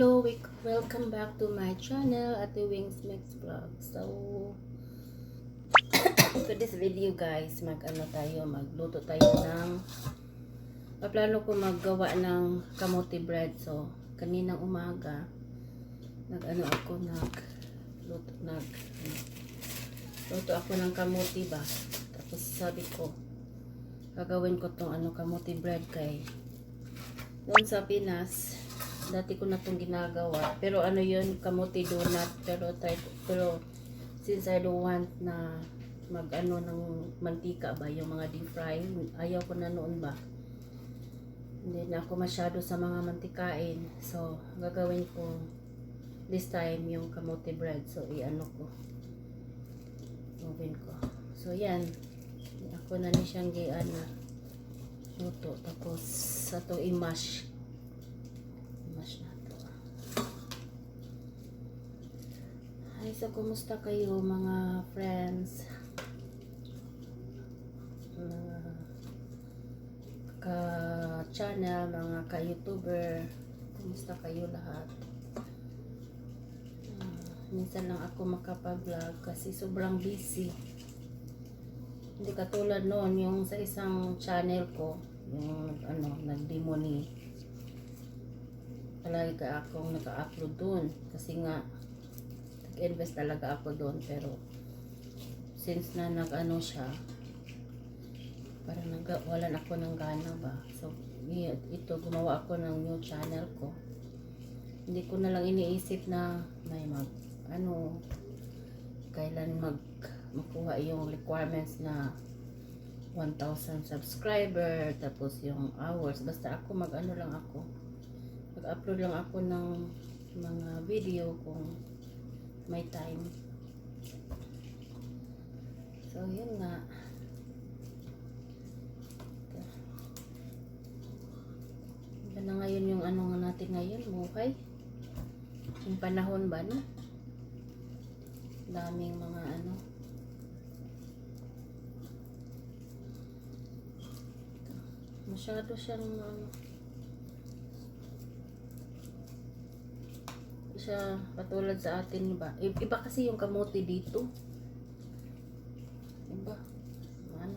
Hello, welcome back to my channel at the Wings Mix Vlog. So, for this video guys, magluto tayo ng paplano ko maggawa ng kamote bread. So, kaninang umaga luto ako ng kamote ba. Tapos sabi ko, gagawin ko tong kamote bread kay doon sa Pinas. Dati ko na itong ginagawa. Pero yun, kamote donut. Pero since I don't want na ng mantika ba, yung mga deep fry, ayaw ko na noon ba. Hindi na ako masyado sa mga mantikain. So, gagawin ko this time yung kamote bread. So, gawin ko. So, yan. Ako na ni siyang luto. Tapos, sa to i-mash na to. Ay, so kumusta kayo mga friends? Mga ka-channel, mga ka-youtuber, kumusta kayo lahat? Minsan lang ako makapag-vlog kasi sobrang busy. Hindi katulad noon yung sa isang channel ko, yung nag-demo ni palagi ka akong naka-upload doon kasi nga nag-invest talaga ako doon. Pero since na siya, parang walan ako ng gana ba. So ito, gumawa ako ng new channel ko. Hindi ko na lang iniisip na may kailan makuha yung requirements na 1,000 subscriber, tapos yung hours. Basta ako mag-upload lang ako ng mga video kung may time. So, yun nga. Yan na ngayon yung natin ngayon, buhay. Yung panahon ba, no? Daming mga masyado siyang siya patulad sa atin ba. Iba kasi yung kamote dito. Iba.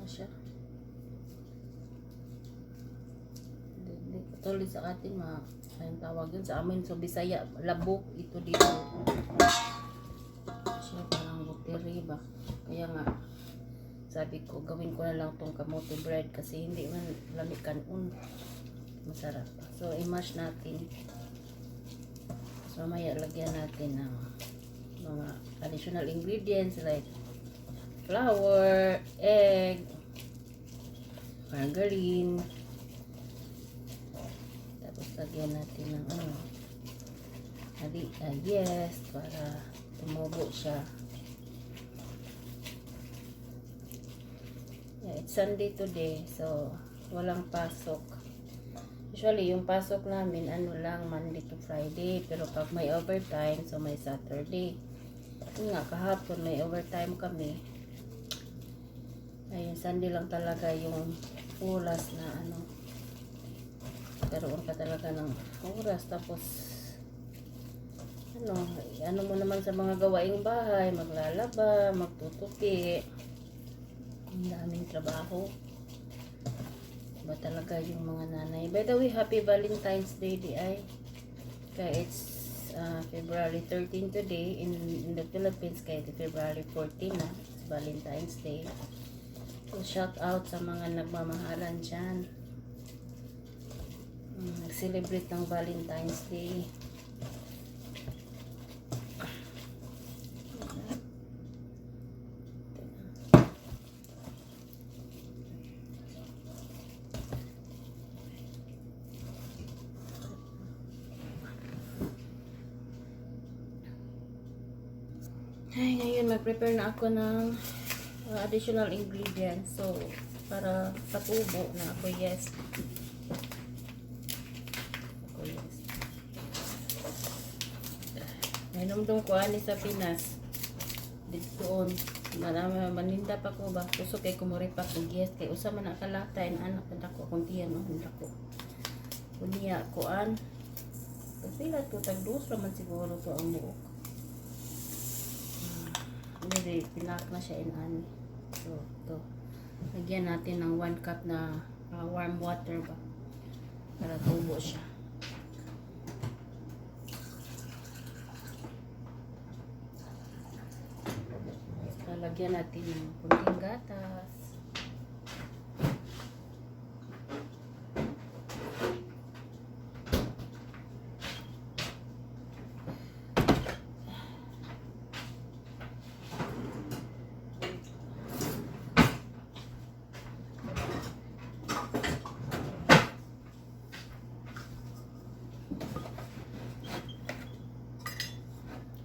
Siya. Hindi patulad sa atin anong tawag yun sa amin. So Bisaya, labok ito dito. Siya parang buteri ba. Kaya nga sabi ko, gawin ko na lang tong kamote bread kasi hindi man lamig kanon. Masarap. So i-mash natin. So, mamaya lagyan natin ng mga additional ingredients like flour, egg, margarine. Tapos lagyan natin ng yeast para tumubo siya. Yeah, it's Sunday today, so walang pasok. Usually, yung pasok namin, lang, Monday to Friday. Pero pag may overtime, so may Saturday. Yun nga, kahapon may overtime kami. Ayun, Sunday lang talaga yung oras na karoon ka talaga ng oras. Tapos, mo naman sa mga gawaing bahay, maglalaba, magtutupi. Ang daming trabaho. Ba talaga yung mga nanay. By the way, happy Valentine's Day di ay. Kaya it's February 13 today in the Philippines. Kaya February 14 na. It's Valentine's Day. So shout out sa mga nagmamahalan dyan. Nag-celebrate ng Valentine's Day. Ay, ngayon mag-prepare na ako ng additional ingredients. So, para patubo na ako, yes. Nainumdum ko sa Pinas. Dito maninda pa ko ba? Puso kay kumuri pa ko, yes. Kay usa man nakalata, anak na ko, kung tiyan, no? Hindi ko. Kunya, kuan. Pila to tagdos raman siguro to ang buok. Hindi, pinak na siya inani. So, to. Lagyan natin ng 1 cup na warm water ba. Para tubo siya. Lagyan natin ng kunting gatas.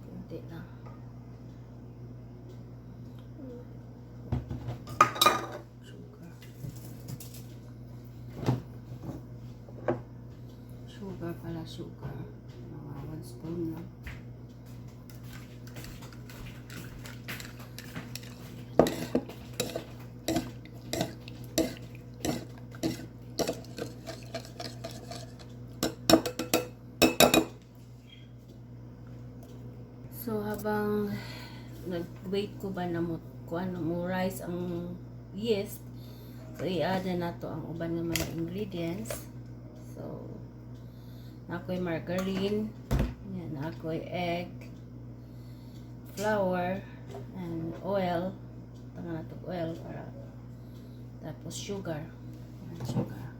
Kunti na. Sugar pala, sugar. Mga 1 spoon lang. So, habang nag-wait ko ba na mo rice ang yeast, so i-add na to ang uban ng mga ingredients. So, ako'y margarine, yan, ako'y egg, flour, and oil. Tanga na to oil para tapos sugar. Yan, sugar.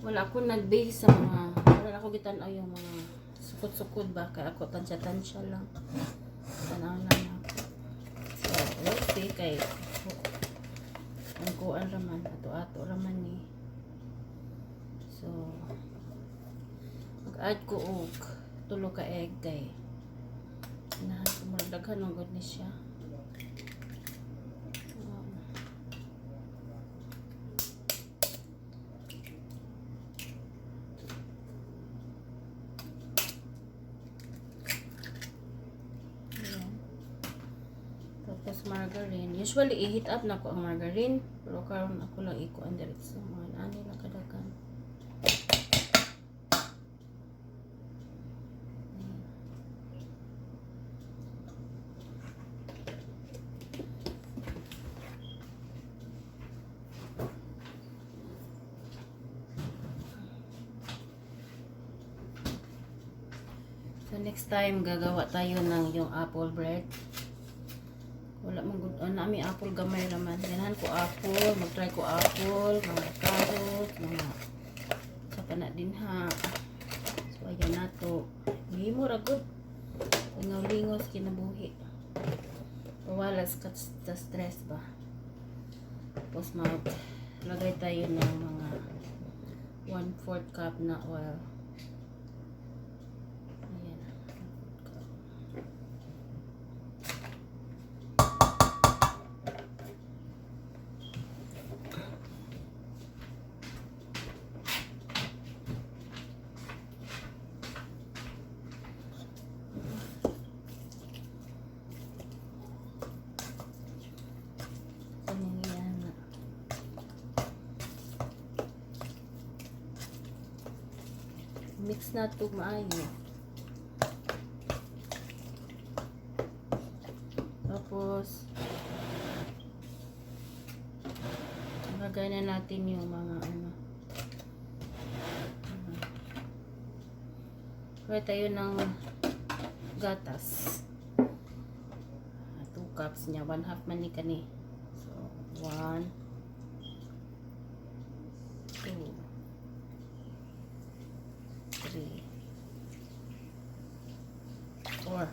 Wala ako nag-base sa mga, wala ako gitanaw yung mga sukod-sukod ba, kaya ako tansya-tansya lang. Tanaw lang ako. So, let's see, kay ang kuan raman, ato-ato raman ni. So, mag-add ko og 3 ka egg kay inahan ko murag daghan ng good ni siya. Ayan. Tapos margarine. Usually i-heat up na ko ang margarine, pero karon ako lang ikuan diretso mga ani lang kadagan. So next time gagawa tayo ng yung apple bread. Wala man gud nami apple gamay naman. Ganahan ko apple, mag-try ko apple, mga carrot, mga sa pana din ha. So ayan nato. Himo ra gud. Lingaw-lingaw sa kinabuhi. Wala sa stress ba. Tapos maglagay tayo ng mga 1/4 cup na oil. Mix na ito maayo. Tapos lagay na natin yung mga ano. Kaya tayo ng gatas. 2 cups niya. 1/2 man ni kani. So, 1, 2, 3, 4.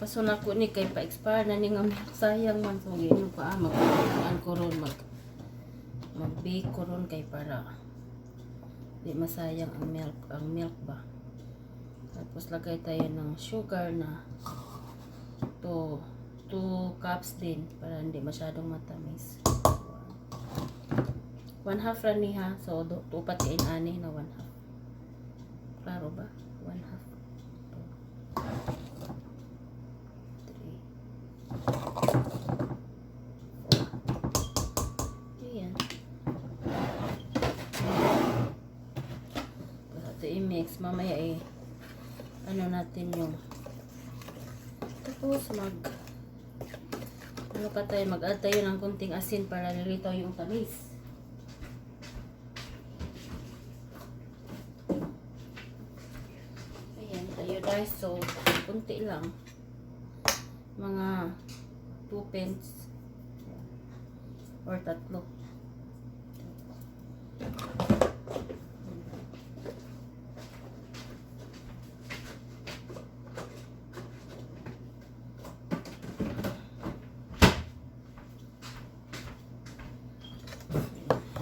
Paso na ko ni kay pa-expire na ni nga sayang man. So, yun pa mag-an ko ron mag-bake ko ron kay para di masayang ang milk ba. Tapos lagay tayo ng sugar na 2 cups din para hindi masyadong matamis. 1/2 ra ni ha. So, upat kain ani na 1/2. Klaro ba? 1/2. 3. Ayan. i-mix. Mamaya ano natin yung tapos ano pa tayo, mag-add tayo ng kunting asin para lilitaw yung tamis. Ayan, iodized salt. Kunti lang. Mga 2 pence or 3.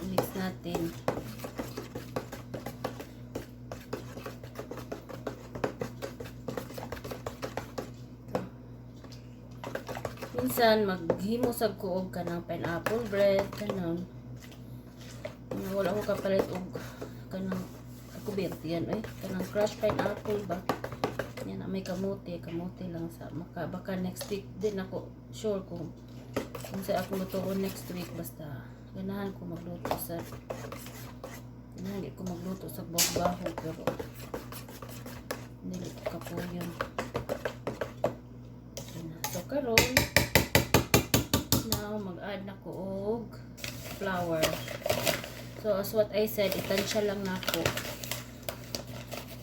Mix natin. Minsan maghimo sag kuog ka ng pineapple bread kanon. Wala ko kapalit og kanang ako yan kanang crushed pineapple ba. Yan may kamote lang sa baka next week din ako sure kung sa ako lutuon next week basta ganahan ko magluto sa baho pero hindi ko kapuyon. So karon now mag-add na ko og flour. So as what I said, itansya lang na ako.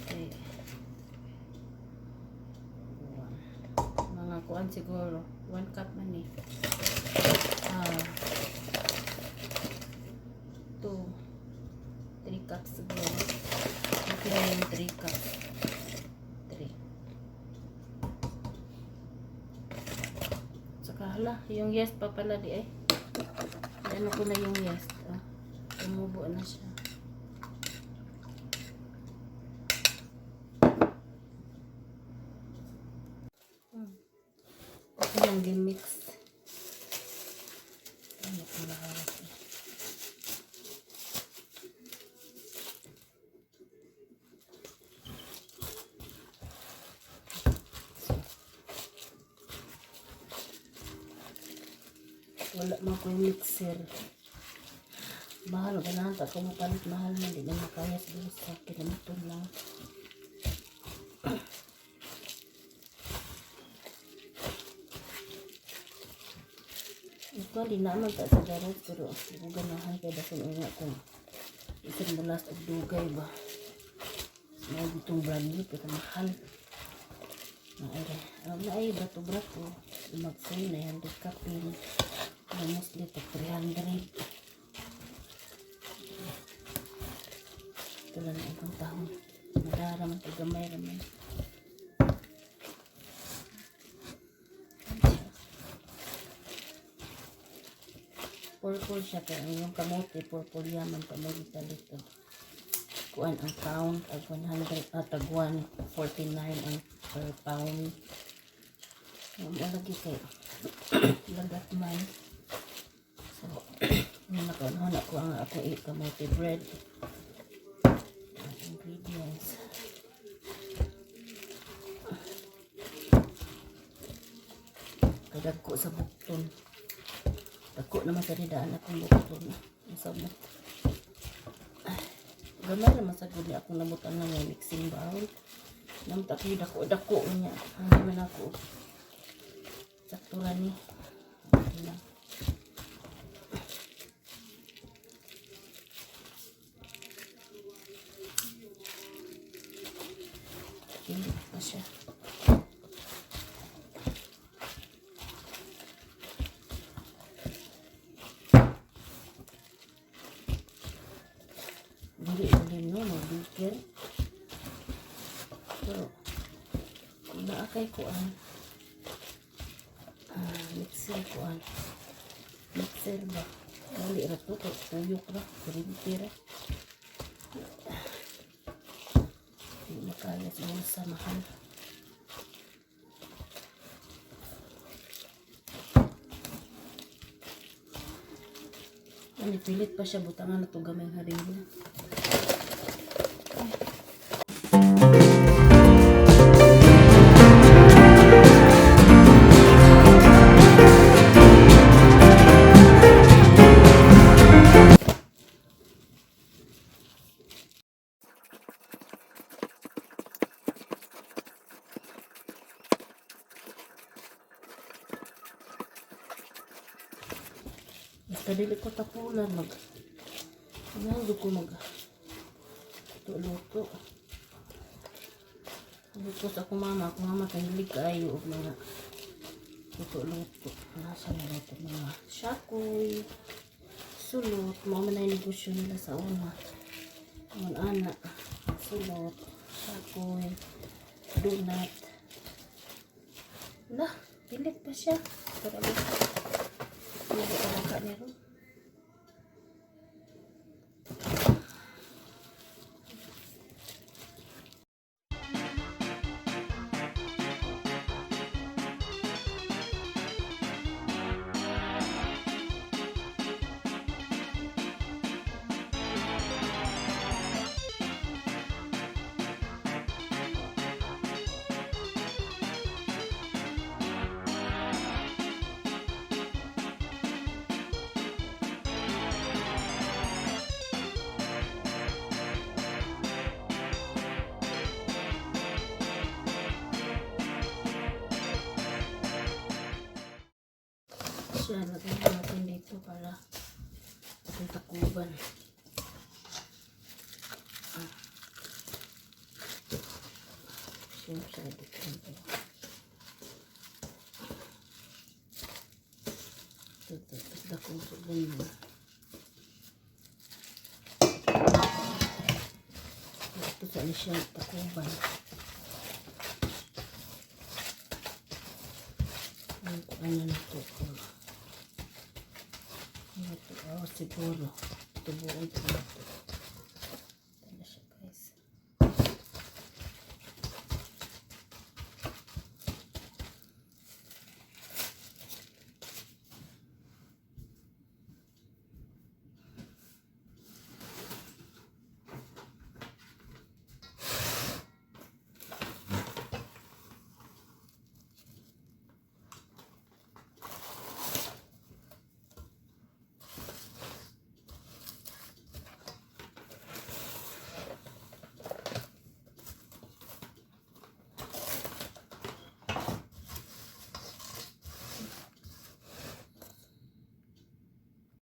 Okay. Mga kuan siguro 1 cup man eh. 3 cups siguro. Okay na yung 3 cups. 3. Saka hala, yung yes pa pala di eh. Ano ko na yung yes. Tumubo na siya. Ito yung gimix. Ano ko lahat. Wala man ko yung mixer. Mahal, ganahan ta kung mapalit mahal na, di na makaya siguro sa kilometer lang. Ito, di naman ta sa garot, pero di ko ganahan kaya dasan nga kung isang bulas o dugay ba. May ditong brand new, pero mahal. Naay, brato-brato. Lumagsay na yan, kapin. Almost dito, 300. Ito lang ang ibang taon. Madaraman ito gamay-ramay. Purple siya. Pero yung kamote, purple yaman pa may dito. Kuan ang pound. Tag 100. Tag 149 ang per pound. Malagi kayo. Lagat man. So, nakaunahon ako ang ako kamote bread. Ingredients. Kadagko sa bukton. Dako naman sa nidaan akong bukton. Masabot. Gamay naman sa guli akong nabutan na yung mixing bowl. Namtaki dako niya. Ano naman ako. Saktura ni. Okay lang. Hindi pa siya. Hindi no, magbigil. Pero, kung naakay ko mixer ba? Mali ra to, tuyok ra, kurinti ra. Hindi makaya siguro sa mahal. Pilit pa siya, butangan na ito gamay harina. Basta dili ko tapulan mag ano ko mag luto. Luto sa akong mama. Akong mama kahilig kaayo og mga luto-luto. Nasa na ito mga shakoy, sulot. Mga manay negosyo nila sa una. Mga anak, sulot, shakoy, donut. Nah, pilit pa siya. Para ba? Hindi ko maka nero. Siya, lagyan natin dito para itong takuban. Siya dito. Ito, dakong sabon mo. Ito sa siya takuban. Ano na ito? Siguro tubuin ko na ito. Ito na siya, guys.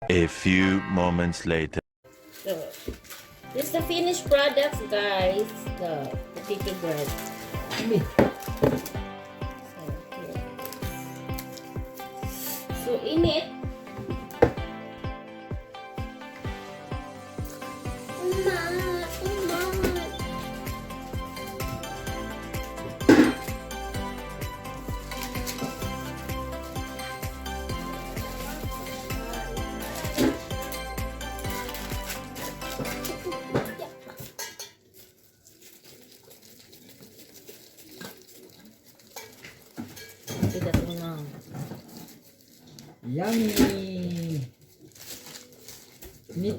A few moments later. So, this is the finished products, guys. The potato bread. Ini. So, here. So, in it, tidak tunang. Yummy. Meat.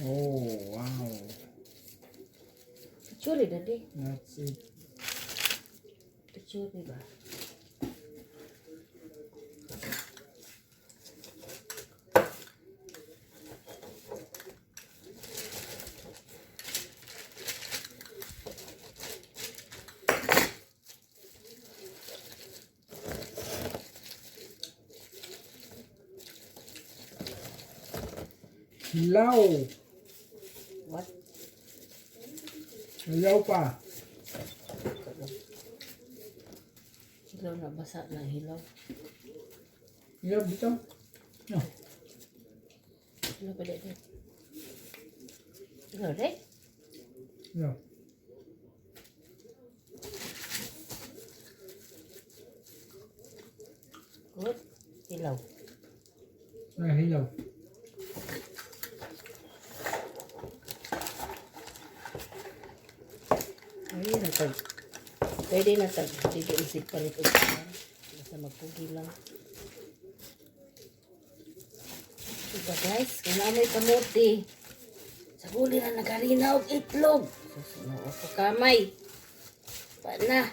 Oh, wow. Curi tadi. That's it. Curi ba? Hilaw. What? Hilaw pa. Hilaw na basa na hilaw. Hilaw dito. No. Hilaw pa dito. Hilaw deh. No. Good. Hilaw. Na hilaw. Ay, natag. Pwede natag. Dito isip pa rin ito. Basta magpugi lang. Diba guys, kung namoy kamuti, sa guli na nagalinaw og itlog. Susunod ako kamay. Pa na.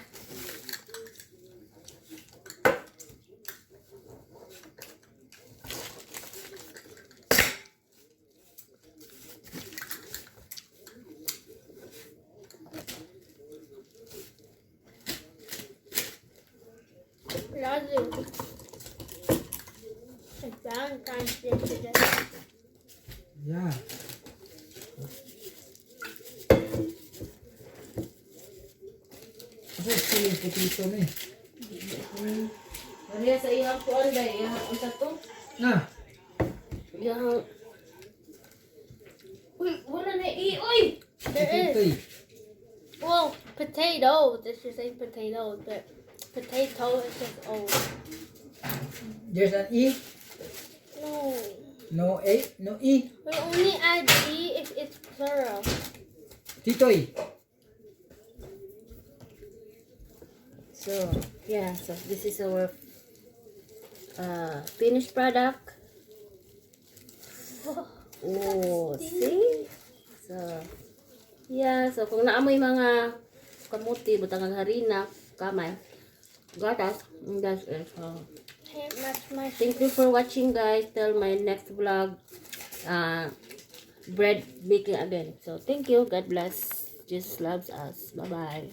do. It's Valentine's Day today. Yeah. Ako yung potato ni. Maria sa iyang kuan ba? Iyang unsa to? Na. Iyang... Uy, wala na uy! There Potato is. eh. Well, potato. This is a potato, but potato is just old. There's an E. No. No A. No E. We only add E if it's plural. Titoy. So, yeah. So, this is our finished product. Oh, see? So, yeah. So, kung naamoy mga kamuti, butang harina, kamay, gatas, and that's it. So, Can't match my thank you for watching, guys. Till my next vlog, bread baking again. So, thank you. God bless. Jesus loves us. Bye-bye.